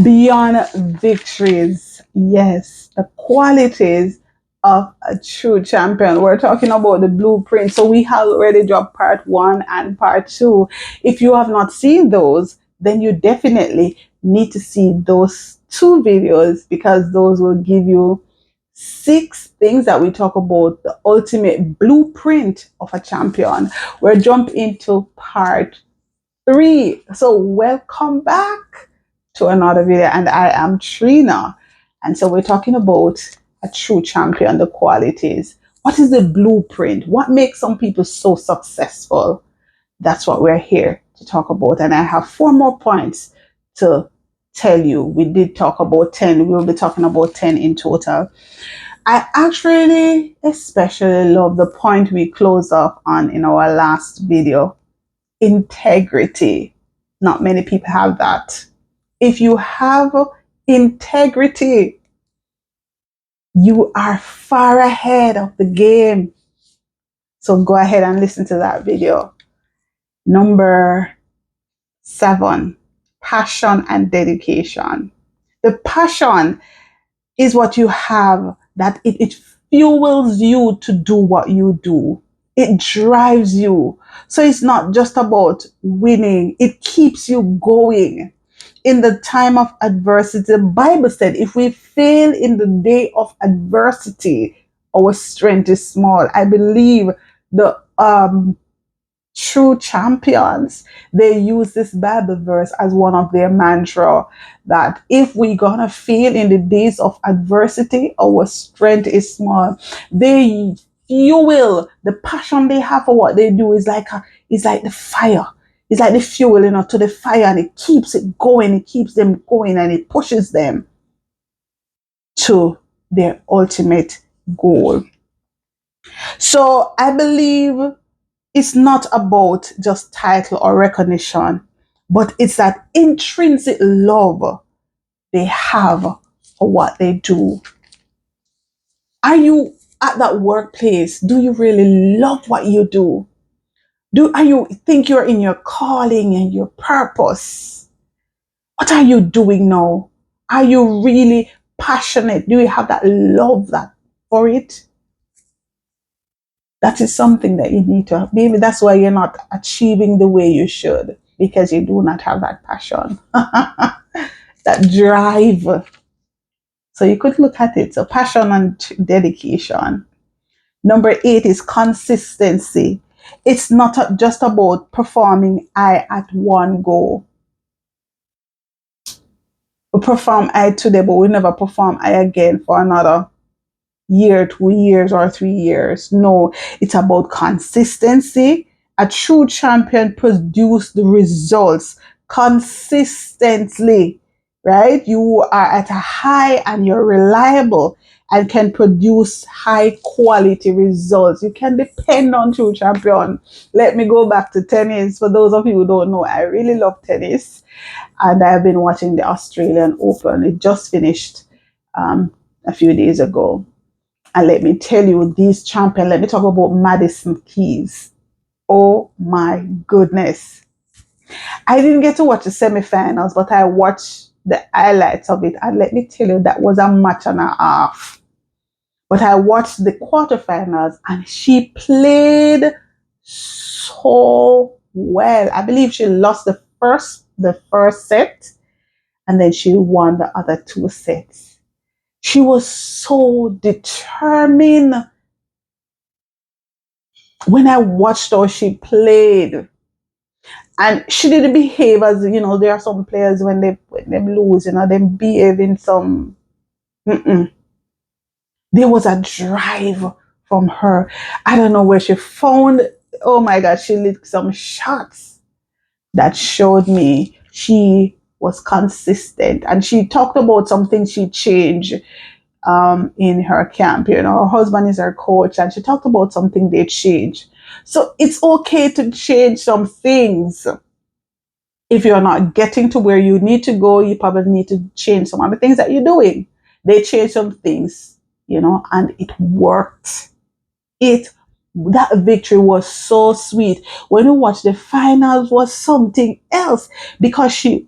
Beyond victories, yes, the qualities of a true champion. We're talking about the blueprint. So we have already dropped part one and part two. If you have not seen those, then you definitely need to see those two videos, because those will give you 6 things that we talk about, the ultimate blueprint of a champion. We're jump into part three. So welcome back to another video, and I am Trina. And so we're talking about a true champion, the qualities. What is the blueprint? What makes some people so successful? That's what we're here to talk about. And I have 4 more points to tell you. We did talk about 10. We'll be talking about 10 in total. I actually especially love the point we closed off on in our last video: integrity. Not many people have that. If you have integrity, you are far ahead of the game. So go ahead and listen to that video. Number 7, passion and dedication. The passion is what you have, that it fuels you to do what you do. It drives you. So it's not just about winning, it keeps you going. In the time of adversity, the Bible said, if we fail in the day of adversity, our strength is small. I believe the true champions, they use this Bible verse as one of their mantra, that if we're gonna fail in the days of adversity, our strength is small. They fuel, the passion they have for what they do is like the fire. It's like the fuel, to the fire, and it keeps it going. It keeps them going, and it pushes them to their ultimate goal. So I believe it's not about just title or recognition, but it's that intrinsic love they have for what they do. Are you at that workplace? Do you really love what you do? Are you think you're in your calling and your purpose? What are you doing now? Are you really passionate? Do you have that love for it? That is something that you need to have. Maybe that's why you're not achieving the way you should, because you do not have that passion, that drive. So you could look at it. So passion and dedication. Number 8 is consistency. It's not just about performing I at one go. We perform I today, but we never perform I again for another year, 2 years, or 3 years. No, it's about consistency. A true champion produces the results consistently, right? You are at a high and you're reliable and can produce high quality results. You can depend on true champion. Let me go back to tennis. For those of you who don't know, I really love tennis, and I've been watching the Australian Open. It just finished a few days ago. And let me tell you, these champions, let me talk about Madison Keys. Oh my goodness. I didn't get to watch the semifinals, but I watched the highlights of it. And let me tell you, that was a match and a half. But I watched the quarterfinals, and she played so well. I believe she lost the first set, and then she won the other 2 sets. She was so determined. When I watched how she played, and she didn't behave as, there are some players when they lose, they behave in some, there was a drive from her. I don't know where she found, oh my God, she lit some shots that showed me she was consistent. And she talked about something she changed in her camp. Her husband is her coach, and she talked about something they changed. So it's okay to change some things. If you're not getting to where you need to go, you probably need to change some other things that you're doing. They changed some things, and it worked. That victory was so sweet. When you watch the finals, was something else, because she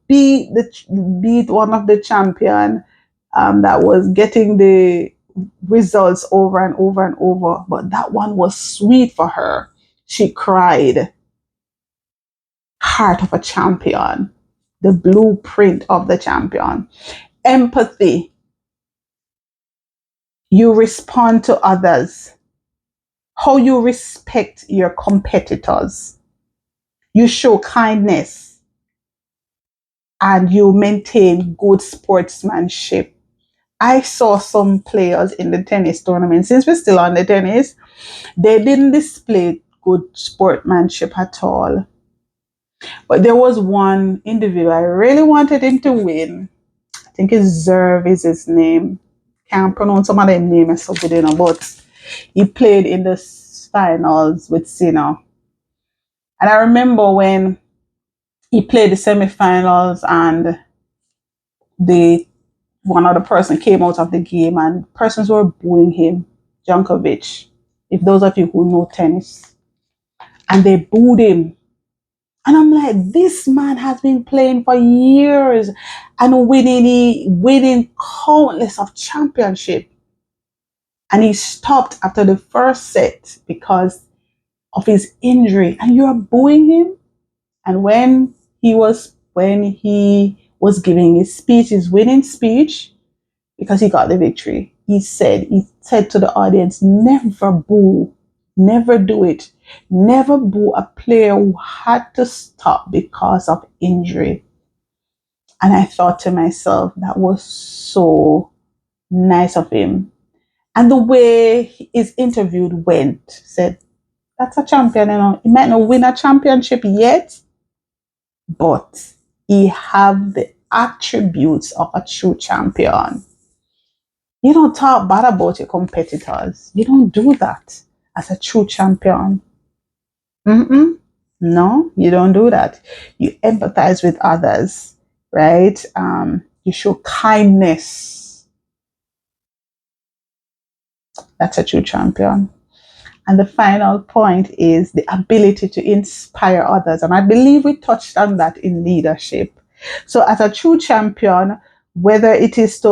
beat one of the champion that was getting the results over and over and over, but that one was sweet for her. She cried. Heart of a champion, the blueprint of the champion. Empathy. You respond to others. How you respect your competitors. You show kindness and you maintain good sportsmanship. I saw some players in the tennis tournament, since we're still on the tennis, they didn't display good sportsmanship at all. But there was one individual, I really wanted him to win. I think it's Zerv is his name. Can't pronounce some of their names so good, but he played in the finals with Sina. And I remember when he played the semifinals and the one other person came out of the game and persons were booing him, Jankovic. If those of you who know tennis, and they booed him. And I'm like, this man has been playing for years and winning countless of championship. And he stopped after the first set because of his injury. And you're booing him. And when he was giving his speech, his winning speech, because he got the victory, he said to the audience, never boo, never do it. Never boo a player who had to stop because of injury. And I thought to myself, that was so nice of him. And the way his interview went, said, that's a champion, He might not win a championship yet, but he have the attributes of a true champion. You don't talk bad about your competitors. You don't do that as a true champion. No, you don't do that. You empathize with others, right? You show kindness. That's a true champion. And the final point is the ability to inspire others. And I believe we touched on that in leadership. So as a true champion, whether it is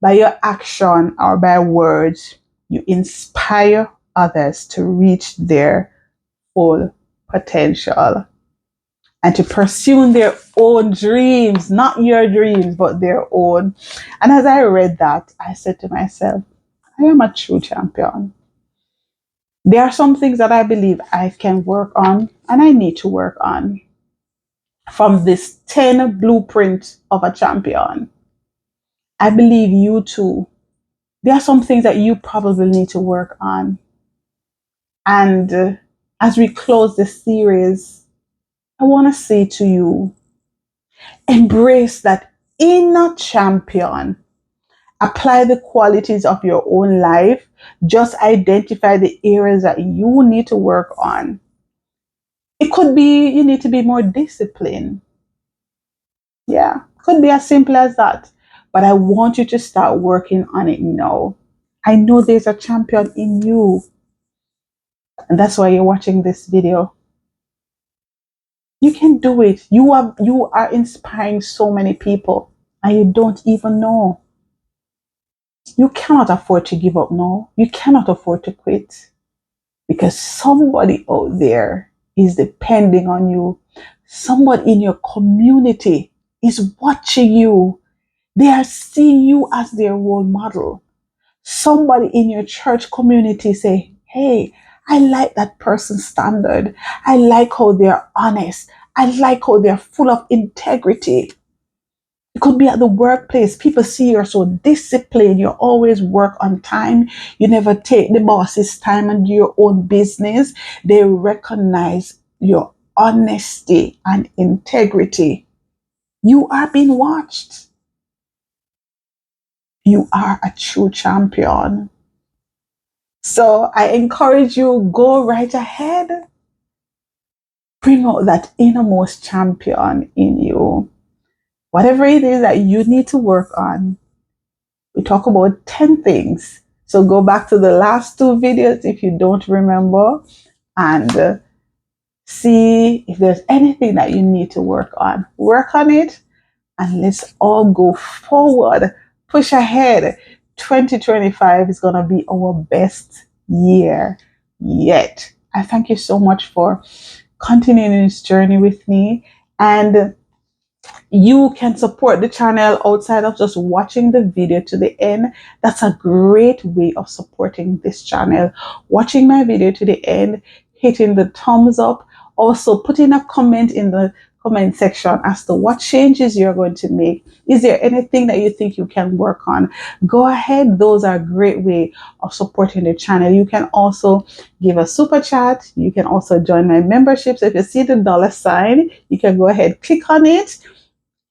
by your action or by words, you inspire others to reach their full potential and to pursue their own dreams, not your dreams, but their own. And as I read that, I said to myself, I am a true champion. There are some things that I believe I can work on and I need to work on from this 10 blueprint of a champion. I believe you too. There are some things that you probably need to work on. And as we close this series, I want to say to you, embrace that inner champion. Apply the qualities of your own life. Just identify the areas that you need to work on. It could be you need to be more disciplined. Yeah, could be as simple as that. But I want you to start working on it now. I know there's a champion in you. And that's why you're watching this video. You can do it. You are inspiring so many people and you don't even know. You cannot afford to give up now. You cannot afford to quit because somebody out there is depending on you. Somebody in your community is watching you. They are seeing you as their role model. Somebody in your church community say, hey, I like that person's standard. I like how they're honest. I like how they're full of integrity. It could be at the workplace. People see you're so disciplined. You always work on time. You never take the boss's time and do your own business. They recognize your honesty and integrity. You are being watched. You are a true champion. So I encourage you, go right ahead. Bring out that innermost champion in you. Whatever it is that you need to work on. We talk about 10 things. So go back to the last 2 videos if you don't remember and see if there's anything that you need to work on. Work on it and let's all go forward, push ahead. 2025 is going to be our best year yet. I thank you so much for continuing this journey with me. And you can support the channel outside of just watching the video to the end. That's a great way of supporting this channel. Watching my video to the end, hitting the thumbs up, also putting a comment in the comment section as to what changes you're going to make. Is there anything that you think you can work on? Go ahead. Those are a great way of supporting the channel. You can also give a super chat. You can also join my membership. So if you see the $sign, you can go ahead, click on it,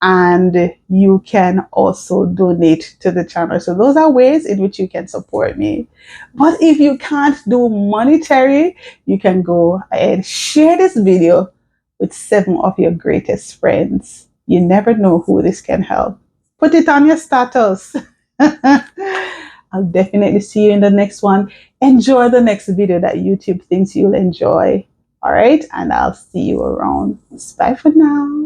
and you can also donate to the channel. So those are ways in which you can support me. But if you can't do monetary, you can go and share this video with 7 of your greatest friends. You never know who this can help. Put it on your status. I'll definitely see you in the next one. Enjoy the next video that YouTube thinks you'll enjoy. All right, and I'll see you around. Bye for now.